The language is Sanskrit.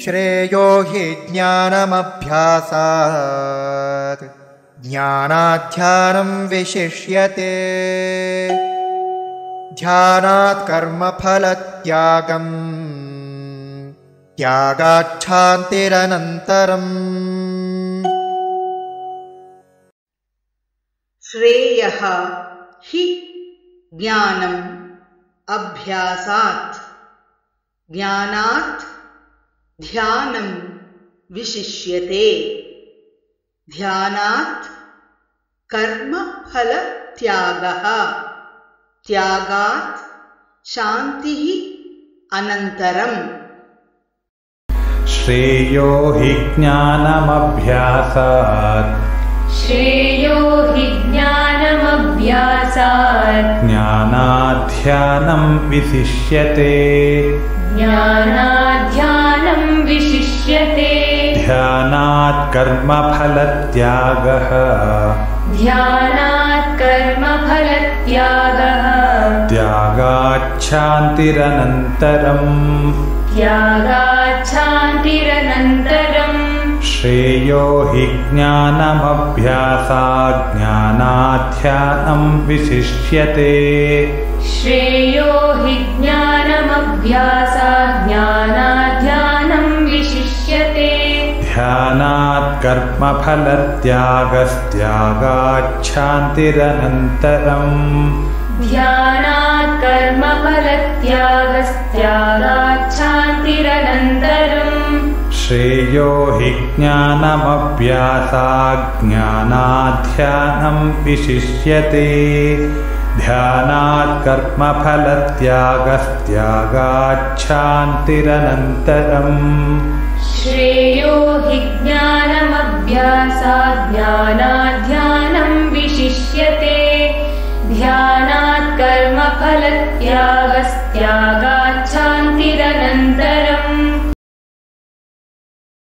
श्रेयो हि ज्ञानमभ्यासात् ज्ञानाध्यानं विशिष्यते ध्यानात् कर्मफलत्यागम् त्यागाच्छान्तिरनन्तरम्। श्रेयः हि ज्ञानम् अभ्यासात् ज्ञानात् ध्यानं विशिष्यते ध्यानात् कर्मफलत्यागः त्यागात् शान्तिः अनन्तरम्। श्रेयो हि ज्ञानमभ्यासात् श्रेयो हि ज्ञानमभ्यासात् ज्ञानाध्यानं विशिष्यते ज्ञानाध्यानं विशिष्यते ध्यानात् कर्मफलत्यागः ध्यानात् कर्मफलत्यागः त्यागाच्छान्तिरनन्तरम् त्यागाच्छान्तिरनन्तरम्। श्रेयो हि ज्ञानमभ्यासात् ज्ञानाध्यानं विशिष्यते श्रेयो हि ज्ञानमभ्यासात् ज्ञानाध्यानं विशिष्यते ध्यानात् कर्मफलत्यागस्त्यागाच्छान्तिरनन्तरम् ध्यानात् कर्मफलत्यागस्त्यागाच्छान्तिरनन्तरम्। श्रेयो हि ज्ञानमभ्यासात् ज्ञानाध्यानं विशिष्यते ध्यानात् कर्मफलत्यागस्त्यागाच्छान्तिरनन्तरम् श्रेयो हि ज्ञानमभ्यासात् ज्ञानाध्यानं विशिष्यते ध्यानात् कर्मफलत्यागस्त्यागाच्छान्तिरनन्तरम्।